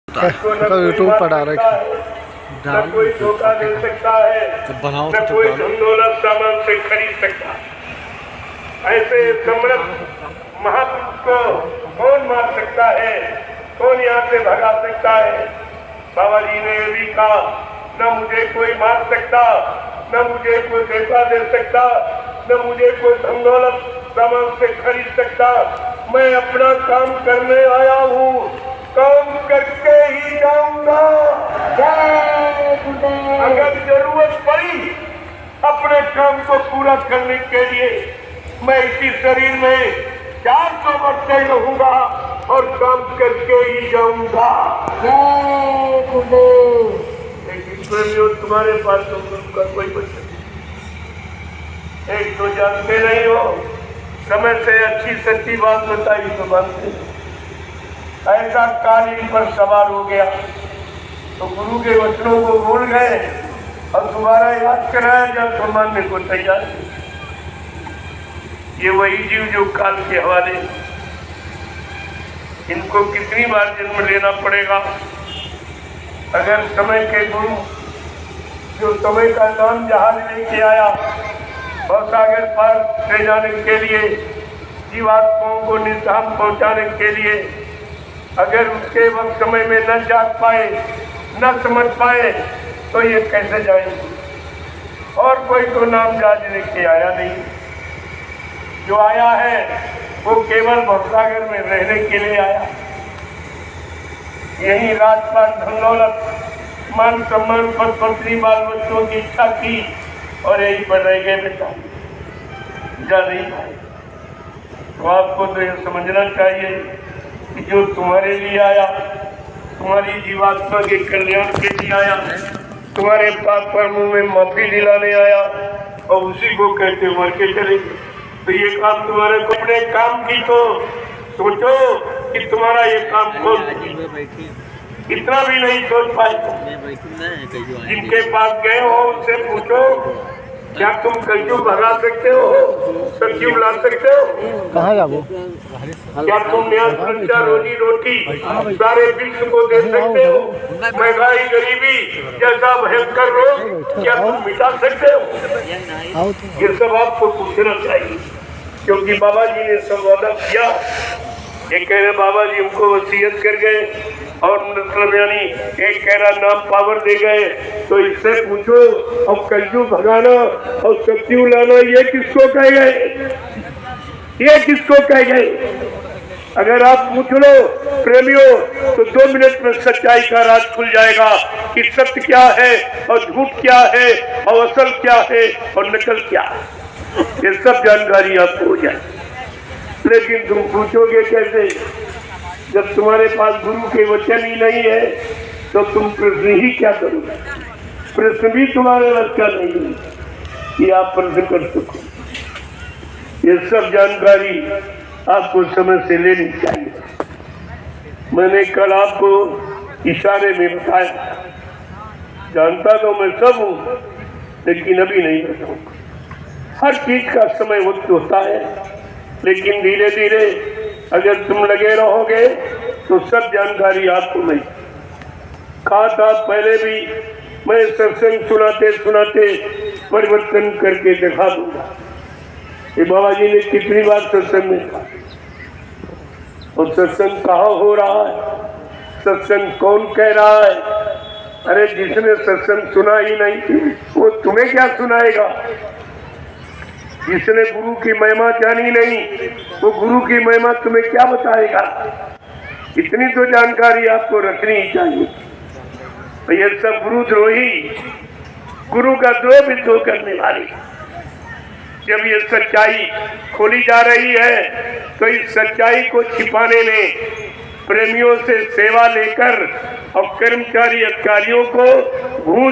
YouTube पर डाल न कोई धोखा दे सकता है, न कोई धन-दौलत सामान से खरीद सकता। ऐसे समृद्ध महापुरुष को कौन मार सकता है, कौन यहाँ से भगा सकता है? बाबा जी ने भी कहा, न मुझे कोई मार सकता, न मुझे कोई धोखा दे सकता, न मुझे कोई धन-दौलत सामान से खरीद सकता। मैं अपना काम करने आया हूँ, काम करके ही जाऊंगा। अगर जरूरत पड़ी अपने काम को पूरा करने के लिए मैं इसी शरीर में 400 वर्ष रहूंगा और काम करके ही जाऊंगा। लेकिन जो तुम्हारे पास तो उनका कोई बच्चा एक तो जानते नहीं हो, समय से अच्छी सच्ची बात बताई तो बनते। ऐसा काल इन पर सवार हो गया तो गुरु के वचनों को भूल गए और दोबारा याद कराया जब तो मानने को तैयार। ये वही जीव जो काल के हवाले, इनको कितनी बार जन्म लेना पड़ेगा? अगर समय के गुरु जो समय का नाम जहाज लेके आया और सागर पार ले जाने के लिए, जीवात्माओं को निधान पहुंचाने के लिए, अगर उसके वक्त समय में न जाग पाए, न समझ पाए तो ये कैसे जाएंगे? और कोई तो नाम जहाज लेके आया नहीं। जो आया है वो केवल भवसागर में रहने के लिए आया। यही राजपाट, धन-दौलत, मान सम्मान, पद पत्नी, बाल बच्चों की इच्छा की और यही पर रह गए बेटा, जा नहीं पाए। तो आपको तो यह समझना चाहिए कि जो तुम्हारे लिए आया, तुम्हारी जीवात्मा के कल्याण के लिए आया, तुम्हारे पाप कर्मों में माफी दिलाने आया और उसी को कहते मर के चलेंगे। तो ये काम तुम्हारे को अपने काम की तो सोचो कि तुम्हारा ये काम कौन, इतना भी नहीं सोच पाए। जिनके पास गए हो उनसे पूछो, क्या तुम कलयुग भगा सकते हो, सतयुग ला सकते हो? कहाँ जाओ? क्या तुम न्याय, सुरक्षा, रोजी रोटी सारे विश्व को दे सकते हो? महंगाई, गरीबी जैसा भयंकर रोग क्या तुम मिटा सकते हो? ये सब आपको पूछना चाहिए, क्योंकि बाबा जी ने सब वादा किया। एक कह रहे बाबा जी हमको वसीयत कर गए और मतलब यानी एक कह रहा नाम पावर दे गए। तो इससे पूछो, अब कलयुग भगाना और सतयुग लाना ये किसको कह गए? ये किसको कह गए? अगर आप पूछ लो प्रेमियों तो 2 मिनट में सच्चाई का राज खुल जाएगा कि सत्य क्या है और झूठ क्या है और असल क्या है और नकल क्या है। ये सब जानकारी आपको हो जाए। लेकिन तुम पूछोगे कैसे? जब तुम्हारे पास गुरु के वचन ही नहीं है तो तुम प्रश्न ही क्या करोगे? प्रश्न भी तुम्हारे वश का नहीं है कि आप प्रश्न कर सको। ये सब जानकारी आपको समय से लेनी चाहिए। मैंने कल आपको इशारे में बताया, जानता तो मैं सब हूँ लेकिन अभी नहीं बताऊंगा। हर चीज का समय वक्त होता है, लेकिन धीरे धीरे अगर तुम लगे रहोगे तो सब जानकारी आपको मिल। कहा था पहले भी, मैं सत्संग सुनाते सुनाते परिवर्तन करके दिखा दूंगा। ये बाबा जी ने कितनी बार सत्संग में कहा। और सत्संग कहाँ हो रहा है? सत्संग कौन कह रहा है? अरे जिसने सत्संग सुना ही नहीं वो तुम्हें क्या सुनाएगा? जिसने गुरु की महिमा जानी नहीं वो गुरु की महिमा तुम्हें क्या बताएगा? इतनी तो जानकारी आपको रखनी ही चाहिए। तो ये सब गुरुद्रोही, गुरु का द्रोह करने वाले, जब ये सच्चाई खोली जा रही है तो इस सच्चाई को छिपाने में प्रेमियों से सेवा लेकर और कर्मचारी अधिकारियों को घूस